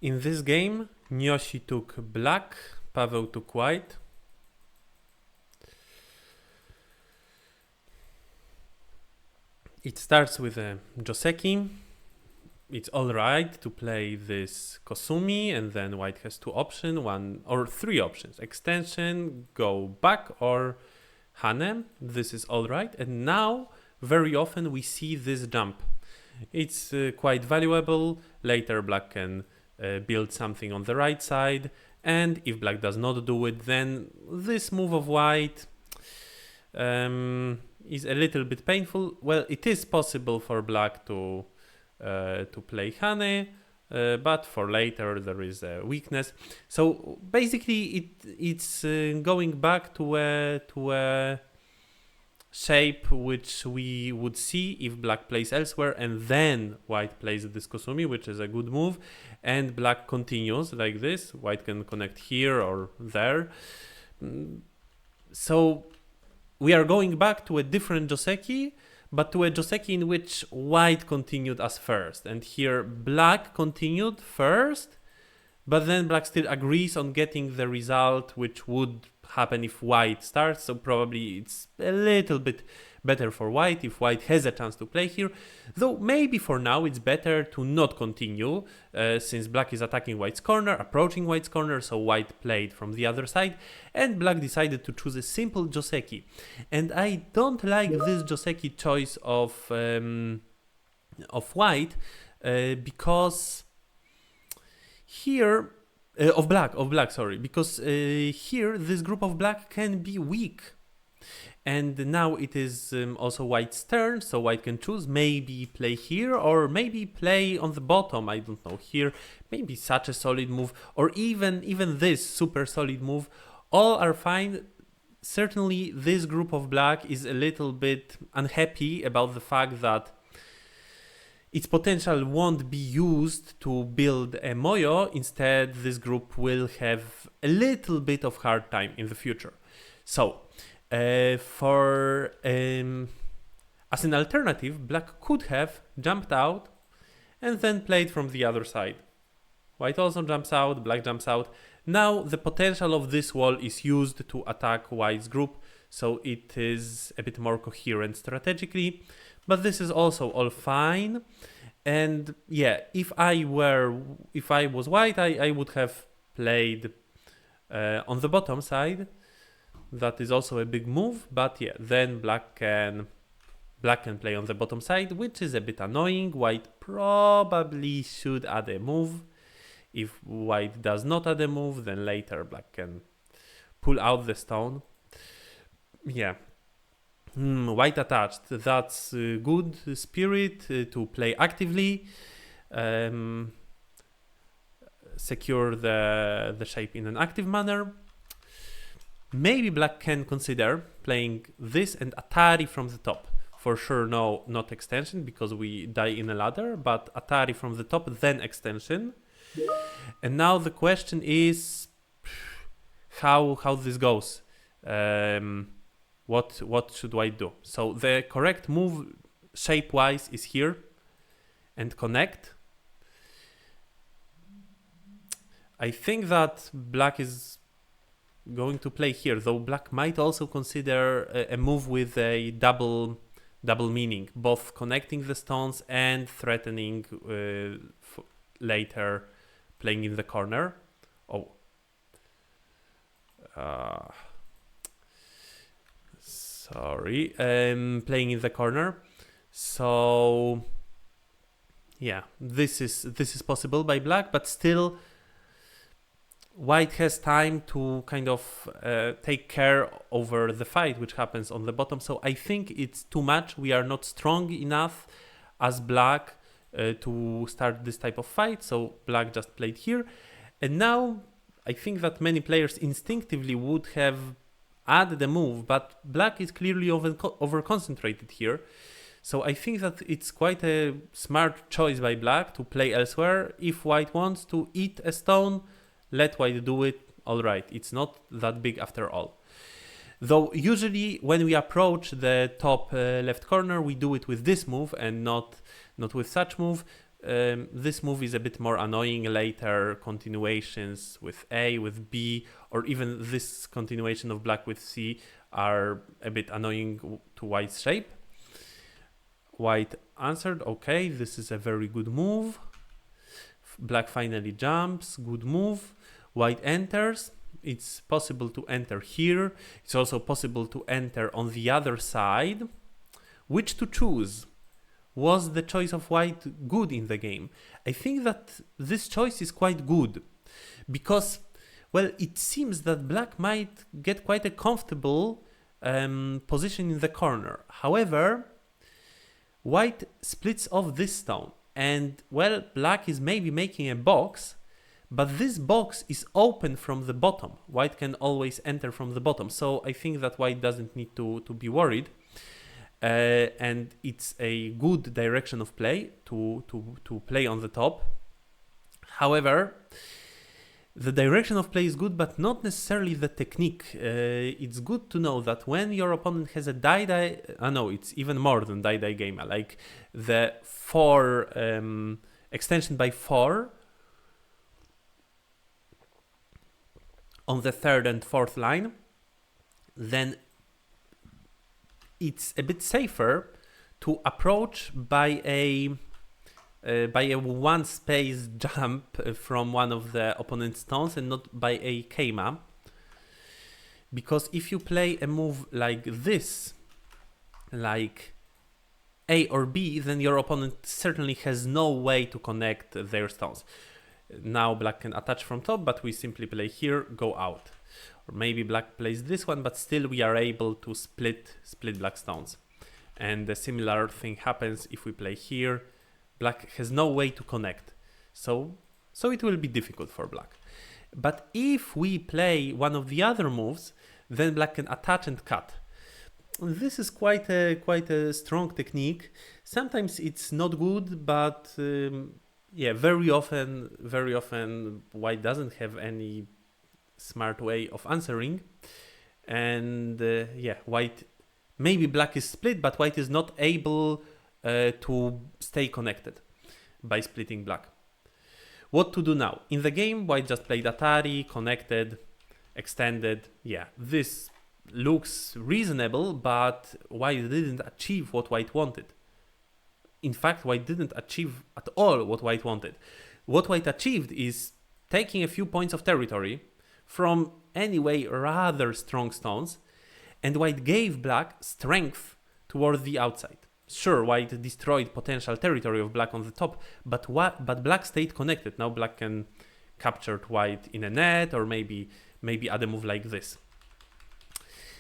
In this game, Nyoshi took black, Paweł took white. It starts with a Joseki. It's alright to play this Kosumi, and then white has two options, one or three options. Extension, go back, or Hane. This is alright. And now, very often, we see this jump. It's quite valuable. Later, black can build something on the right side. And if black does not do it, then this move of white is a little bit painful. Well, it is possible for black to play Hane, but for later there is a weakness. So basically, it's going back to a shape which we would see if black plays elsewhere, and then white plays this Kosumi, which is a good move, and black continues like this. White can connect here or there. So we are going back to a different Joseki, but to a Joseki in which white continued as first. And here black continued first, but then black still agrees on getting the result which would happen if white starts. So probably it's a little bit better for white if white has a chance to play here. Though maybe for now it's better to not continue, since black is attacking white's corner, approaching white's corner, so white played from the other side, and black decided to choose a simple Joseki. And I don't like this Joseki choice of white, because here of black, sorry, because here this group of black can be weak. And now it is also white's turn, so white can choose, maybe play here, or maybe play on the bottom, I don't know, here, maybe such a solid move, or even this super solid move. All are fine. Certainly this group of black is a little bit unhappy about the fact that its potential won't be used to build a Moyo. Instead, this group will have a little bit of hard time in the future. So, as an alternative, black could have jumped out and then played from the other side. White also jumps out, black jumps out. Now the potential of this wall is used to attack white's group, so it is a bit more coherent strategically. But this is also all fine. And yeah, if I was white, I would have played on the bottom side. That is also a big move, but yeah, then black can play on the bottom side, which is a bit annoying. White probably should add a move. If white does not add a move, then later black can pull out the stone. Yeah. White attached. That's good spirit to play actively. Secure the shape in an active manner. Maybe black can consider playing this and Atari from the top. For sure, no, not extension, because we die in a ladder, but Atari from the top, then extension. And now the question is how this goes. What should white do? So the correct move shape-wise is here and connect. I think that black is going to play here, though black might also consider a move with a double meaning, both connecting the stones and threatening later playing in the corner. Sorry, playing in the corner. So yeah, this is possible by black, but still white has time to kind of take care over the fight which happens on the bottom. So I think it's too much. We are not strong enough as black to start this type of fight. So black just played here. And now I think that many players instinctively would have added a move, but black is clearly over concentrated here. So I think that it's quite a smart choice by black to play elsewhere. If white wants to eat a stone, let white do it, alright, it's not that big after all. Though usually when we approach the top left corner, we do it with this move and not with such move. this move is a bit more annoying later. Continuations with A, with B, or even this continuation of black with C are a bit annoying to white's shape. White answered, okay, this is a very good move. Black finally jumps, good move. White enters. It's possible to enter here. It's also possible to enter on the other side. Which to choose? Was the choice of white good in the game? I think that this choice is quite good because, well, it seems that black might get quite a comfortable position in the corner. However, white splits off this stone and, well, black is maybe making a box, but this box is open from the bottom. White can always enter from the bottom, so I think that white doesn't need to be worried. And it's a good direction of play to play on the top. However, the direction of play is good, but not necessarily the technique. It's good to know that when your opponent has a die-die, no, it's even more than die-die game, like the 4 extension by 4 on the 3rd and 4th line, then it's a bit safer to approach by a one space jump from one of the opponent's stones and not by a keima. Because if you play a move like this, like A or B, then your opponent certainly has no way to connect their stones. Now black can attach from top, but we simply play here, go out. Or maybe black plays this one, but still we are able to split black stones. And a similar thing happens if we play here. Black has no way to connect. So it will be difficult for black. But if we play one of the other moves, then black can attach and cut. This is quite a strong technique. Sometimes it's not good, but yeah, very often white doesn't have any smart way of answering, and yeah, white, maybe black is split, but white is not able to stay connected by splitting black. What to do now? In the game, white just played Atari, connected, extended. Yeah, this looks reasonable, but white didn't achieve what white wanted. In fact, white didn't achieve at all what white wanted. What white achieved is taking a few points of territory from anyway rather strong stones, and white gave black strength toward the outside. Sure, white destroyed potential territory of black on the top, but black stayed connected. Now black can capture white in a net, or maybe add a move like this.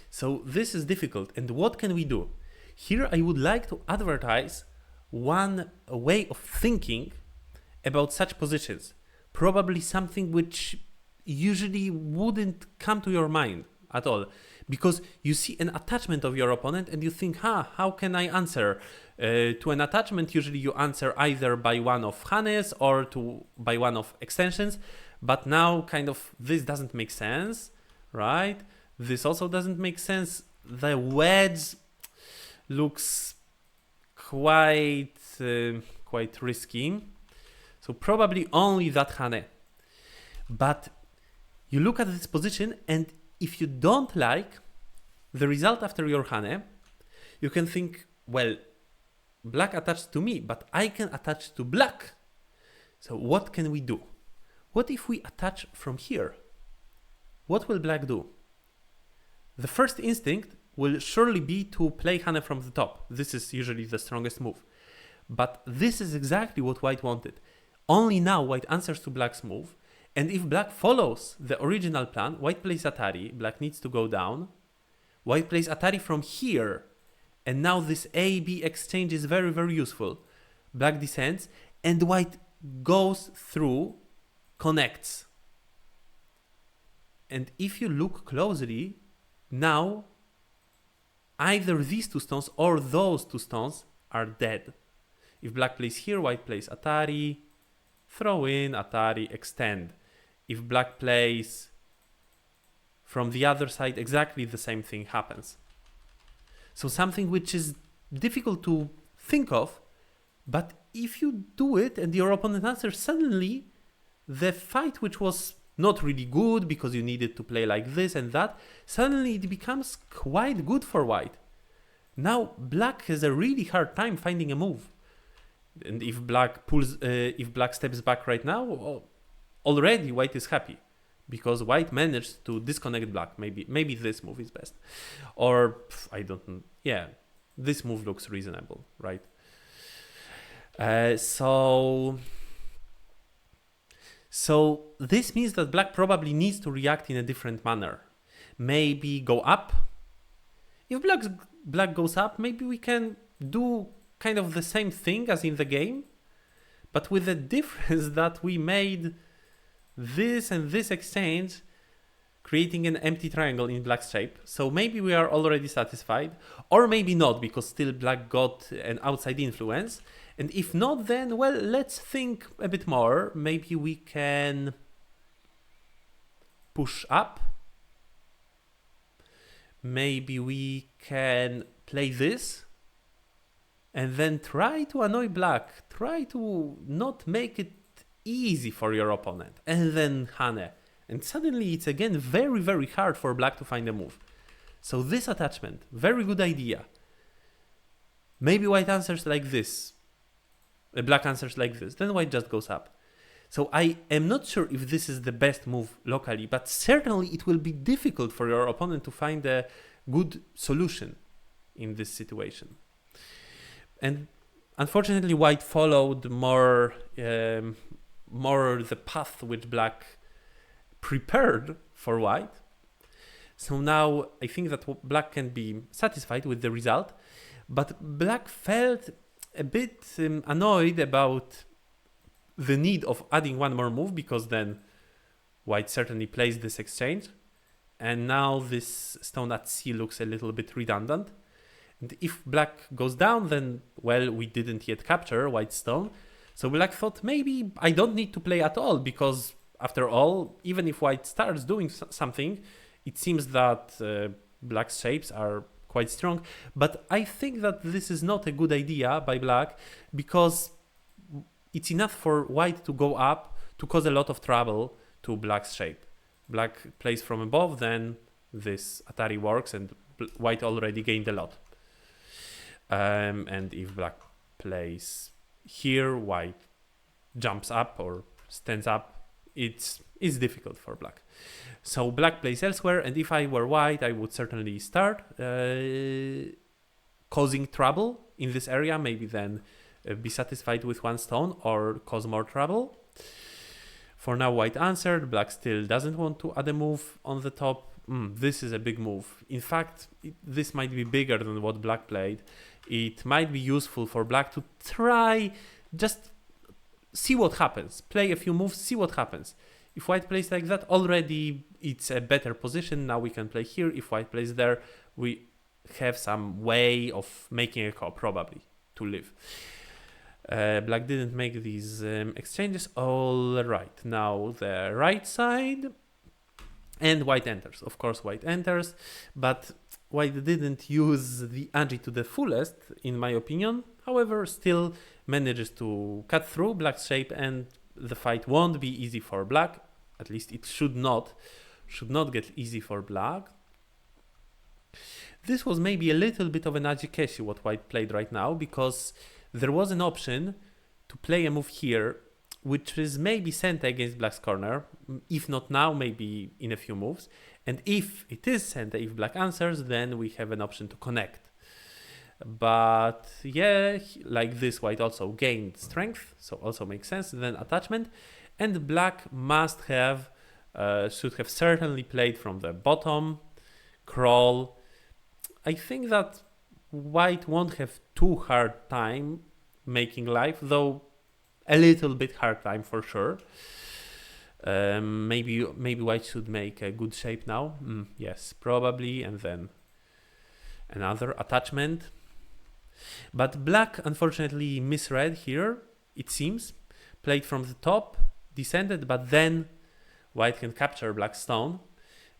So this is difficult, and what can we do? Here I would like to advertise one way of thinking about such positions. Probably something which usually wouldn't come to your mind at all, because you see an attachment of your opponent and you think, how can I answer? To an attachment, usually you answer either by one of hanes or by one of extensions, but now kind of this doesn't make sense, right? This also doesn't make sense. The wedge looks quite risky, so probably only that hane. But you look at this position, and if you don't like the result after your hane, you can think, well, black attached to me, but I can attach to black. So what can we do? What if we attach from here? What will black do? The first instinct will surely be to play hane from the top. This is usually the strongest move. But this is exactly what white wanted. Only now white answers to black's move. And if black follows the original plan, white plays Atari, black needs to go down. White plays Atari from here. And now this A-B exchange is very, very useful. Black descends, and white goes through, connects. And if you look closely, now either these two stones or those two stones are dead. If black plays here, white plays Atari, throw in, Atari, extend. If black plays from the other side, exactly the same thing happens. So something which is difficult to think of, but if you do it and your opponent answers, suddenly the fight, which was not really good because you needed to play like this and that, suddenly it becomes quite good for white. Now black has a really hard time finding a move. And if black steps back right now, already white is happy because white managed to disconnect black. Maybe this move is best, or I don't know. Yeah, this move looks reasonable, right? So this means that black probably needs to react in a different manner. Maybe go up. If black goes up, maybe we can do kind of the same thing as in the game, but with the difference that we made this and this exchange, creating an empty triangle in black's shape. So maybe we are already satisfied, or maybe not, because still black got an outside influence. And if not, then, well, let's think a bit more. Maybe we can push up. Maybe we can play this and then try to annoy black. Try to not make it easy for your opponent. And then Hane. And suddenly it's again very, very hard for black to find a move. So this attachment, very good idea. Maybe white answers like this. Black answers like this. Then white just goes up. So I am not sure if this is the best move locally, but certainly it will be difficult for your opponent to find a good solution in this situation. And unfortunately, white followed more the path which black prepared for white. So now I think that black can be satisfied with the result, but black felt a bit annoyed about the need of adding one more move, because then white certainly plays this exchange, and now this stone at C looks a little bit redundant. And if black goes down, then, well, we didn't yet capture white stone. So black thought, maybe I don't need to play at all, because after all, even if white starts doing something, it seems that black's shapes are quite strong. But I think that this is not a good idea by black, because it's enough for white to go up to cause a lot of trouble to black's shape. Black plays from above, then this Atari works, and white already gained a lot. And if black plays here, white jumps up or stands up. It's difficult for black. So black plays elsewhere, and if I were white, I would certainly start causing trouble in this area, maybe then be satisfied with one stone or cause more trouble. For now, white answered. Black still doesn't want to add a move on the top. This is a big move. In fact, this might be bigger than what black played. It might be useful for black to try, just see what happens. Play a few moves, see what happens. If white plays like that, already it's a better position. Now we can play here. If white plays there, we have some way of making a call, probably, to live. Black didn't make these exchanges. All right, now the right side, and white enters. Of course, white enters, but white didn't use the Anji to the fullest, in my opinion. However, still manages to cut through black's shape, and the fight won't be easy for black. At least it should not get easy for black. This was maybe a little bit of an Ajikeshi what white played right now, because there was an option to play a move here, which is maybe sent against black's corner. If not now, maybe in a few moves. And if it is sent, if black answers, then we have an option to connect. But yeah, like this, white also gained strength, so also makes sense. Then attachment, and black should have certainly played from the bottom, crawl. I think that white won't have too hard time making life, though a little bit hard time for sure. Maybe white should make a good shape now. Yes, probably, and then another attachment. But black unfortunately misread here, it seems. Played from the top, descended, but then white can capture black's stone.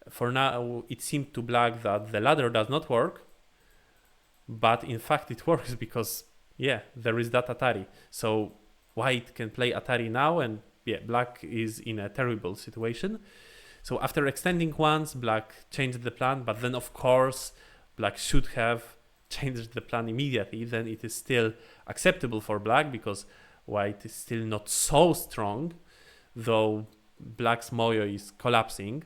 For now, it seemed to black that the ladder does not work, but in fact it works, because yeah, there is that Atari. So white can play Atari now, and yeah, black is in a terrible situation. So after extending once, black changed the plan, but then of course, black should have changed the plan immediately. Then it is still acceptable for black because white is still not so strong, though black's moyo is collapsing.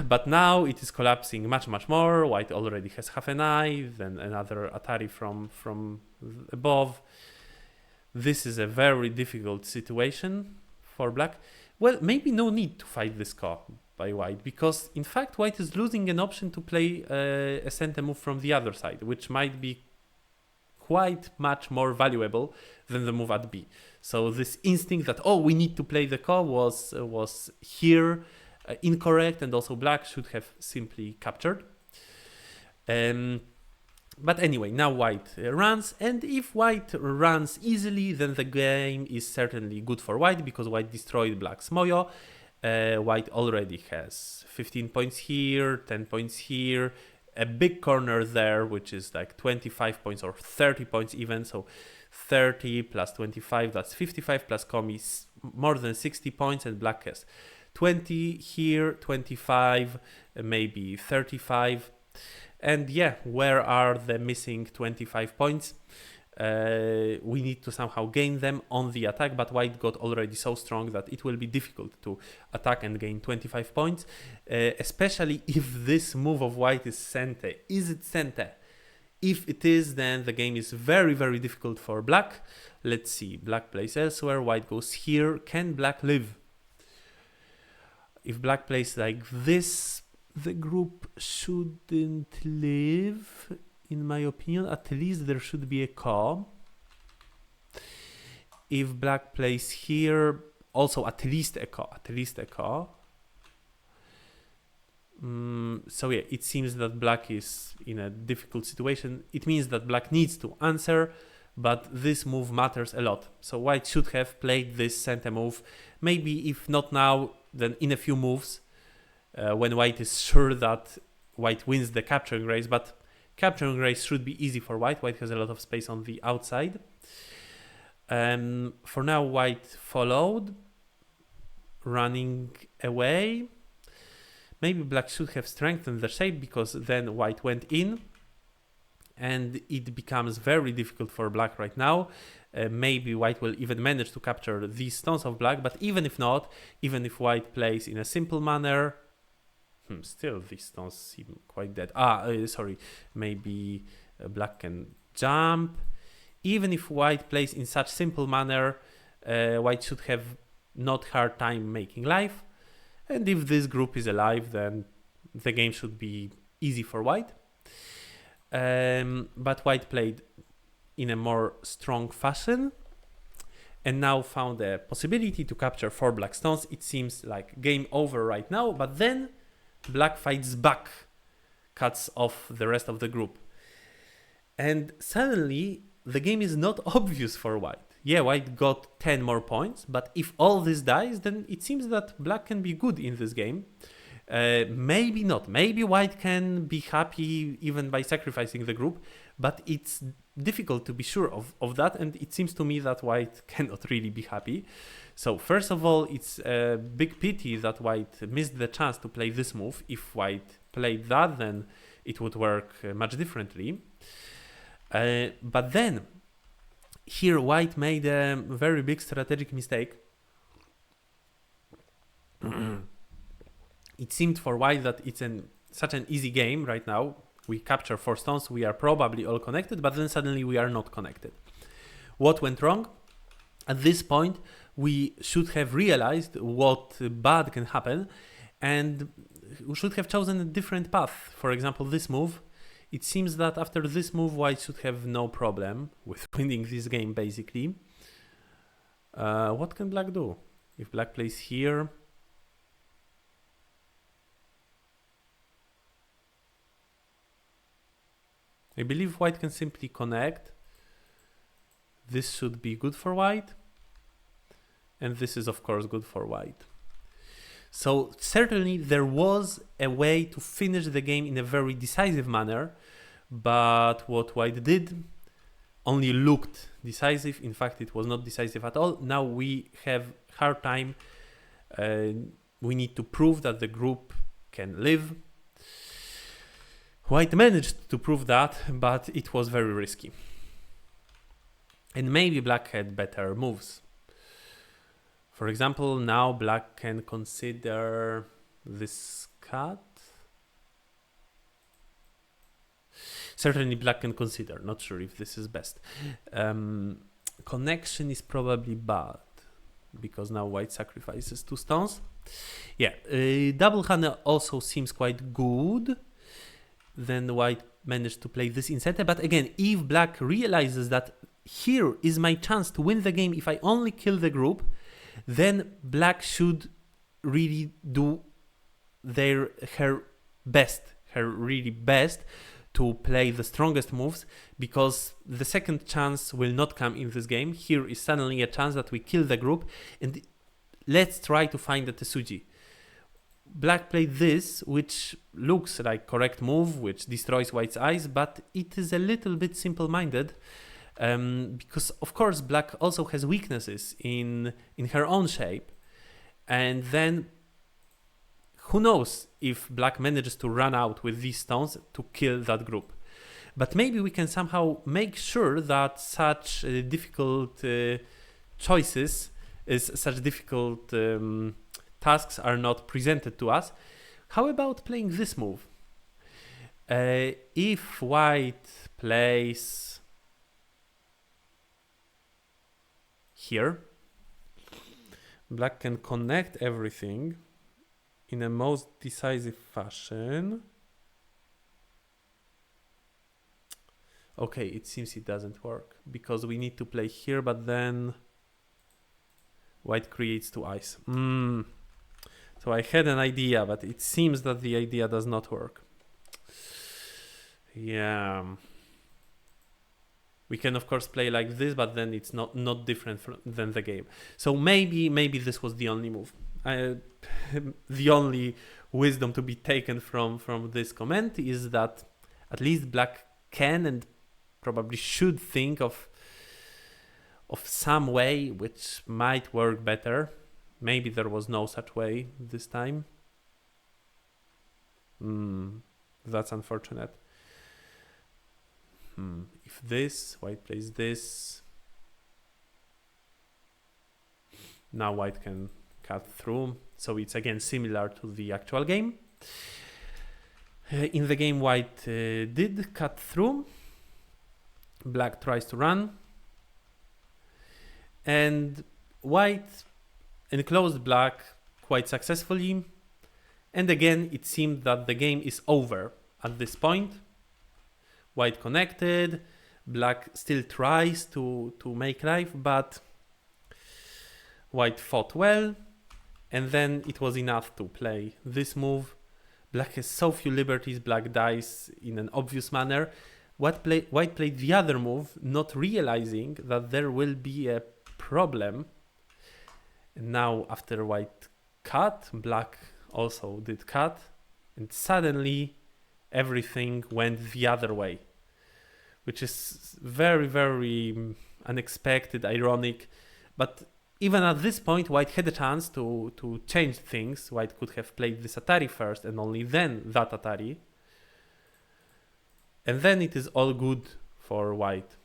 But now it is collapsing much more. White already has half an eye, then another Atari from above. This is a very difficult situation for black. Well, maybe no need to fight this core by white, because in fact white is losing an option to play a center move from the other side, which might be quite much more valuable than the move at B. So this instinct that, oh, we need to play the core was here incorrect, and also black should have simply captured. But anyway, now white runs, and if white runs easily, then the game is certainly good for white, because white destroyed black's moyo. White already has 15 points here, 10 points here, a big corner there, which is like 25 points or 30 points even. So 30 plus 25, that's 55, plus Komi is more than 60 points, and black has 20 here, 25, maybe 35. And yeah, where are the missing 25 points? We need to somehow gain them on the attack, but white got already so strong that it will be difficult to attack and gain 25 points, especially if this move of white is center. Is it center? If it is, then the game is very difficult for black. Let's see, black plays elsewhere, white goes here. Can black live? If black plays like this, the group shouldn't live, in my opinion. At least there should be a call. If black plays here, also at least a call. So yeah, it seems that black is in a difficult situation. It means that black needs to answer, but this move matters a lot. So white should have played this center move. Maybe if not now, then in a few moves, when white is sure that white wins the capturing race. But capturing race should be easy for white. White has a lot of space on the outside. For now, white followed, running away. Maybe black should have strengthened the shape, because then white went in, and it becomes very difficult for black right now. Maybe white will even manage to capture these stones of black, but even if not, even if white plays in a simple manner, still these stones seem quite dead. Sorry, maybe black can jump. Even if white plays in such simple manner, white should have not hard time making life. And if this group is alive, then the game should be easy for white. But white played in a more strong fashion, and now found a possibility to capture 4 black stones. It seems like game over right now, but then black fights back, cuts off the rest of the group. And suddenly, the game is not obvious for white. Yeah, white got 10 more points, but if all this dies, then it seems that black can be good in this game. Maybe not. Maybe white can be happy even by sacrificing the group, but it's difficult to be sure of that, and it seems to me that white cannot really be happy. So first of all, it's a big pity that white missed the chance to play this move. If white played that, then it would work much differently. But then, here white made a very big strategic mistake. It seemed for white that it's such an easy game right now. We capture 4 stones, we are probably all connected, but then suddenly we are not connected. What went wrong? At this point, we should have realized what bad can happen, and we should have chosen a different path. For example, this move. It seems that after this move, white should have no problem with winning this game, basically. What can black do? If black plays here... I believe white can simply connect. This should be good for white. And this is, of course, good for white. So certainly there was a way to finish the game in a very decisive manner. But what white did, only looked decisive. In fact, it was not decisive at all. Now we have hard time. We need to prove that the group can live. White managed to prove that, but it was very risky. And maybe black had better moves. For example, now black can consider this cut. Certainly black can consider, not sure if this is best. Connection is probably bad, because now white sacrifices 2 stones. Yeah, double hand also seems quite good. Then white managed to play this instead. But again, if black realizes that here is my chance to win the game if I only kill the group, then black should really do her really best to play the strongest moves, because the second chance will not come in this game. Here is suddenly a chance that we kill the group, and let's try to find the Tesuji. Black played this, which looks like correct move, which destroys white's eyes, but it is a little bit simple-minded, because of course black also has weaknesses in her own shape, and then who knows if black manages to run out with these stones to kill that group. But maybe we can somehow make sure that such difficult choices, such difficult tasks are not presented to us. How about playing this move? If white plays here, black can connect everything in a most decisive fashion. Okay, it seems it doesn't work, because we need to play here, but then white creates 2 eyes. So I had an idea, but it seems that the idea does not work. Yeah. We can of course play like this, but then it's not different than the game. So maybe this was the only move. The only wisdom to be taken from this comment is that at least black can and probably should think of some way which might work better. Maybe there was no such way this time. That's unfortunate. If this, white plays this. Now white can cut through. So it's again similar to the actual game. In the game, white did cut through. Black tries to run. And white enclosed black quite successfully. And again, it seemed that the game is over at this point. White connected. Black still tries to make life, but white fought well. And then it was enough to play this move. Black has so few liberties, black dies in an obvious manner. White played the other move, not realizing that there will be a problem. And now after white cut, black also did cut. And suddenly everything went the other way, which is very, very unexpected, ironic. But even at this point, white had a chance to change things. White could have played this Atari first and only then that Atari. And then it is all good for white.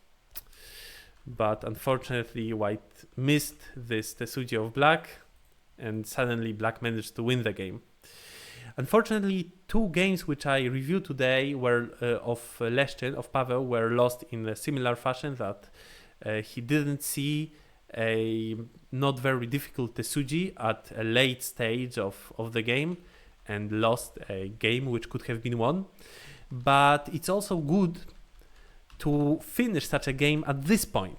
But unfortunately, white missed this Tesuji of black, and suddenly black managed to win the game. Unfortunately, 2 games which I reviewed today were of Leszczyn, of Paweł, were lost in a similar fashion, that he didn't see a not very difficult Tesuji at a late stage of the game and lost a game which could have been won. But it's also good to finish such a game at this point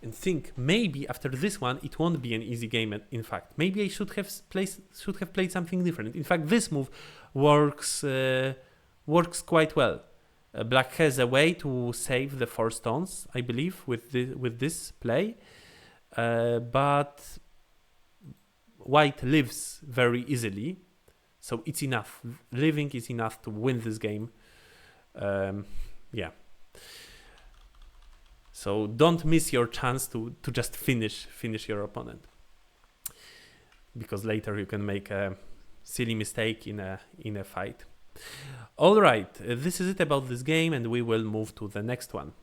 and think maybe after this one it won't be an easy game. In fact, maybe I should have played something different. In fact, this move works quite well. Black has a way to save the 4 stones, I believe, with this play, but white lives very easily, so it's enough. Living is enough to win this game. Yeah. So don't miss your chance to just finish your opponent, because later you can make a silly mistake in a fight. All right, this is it about this game, and we will move to the next one.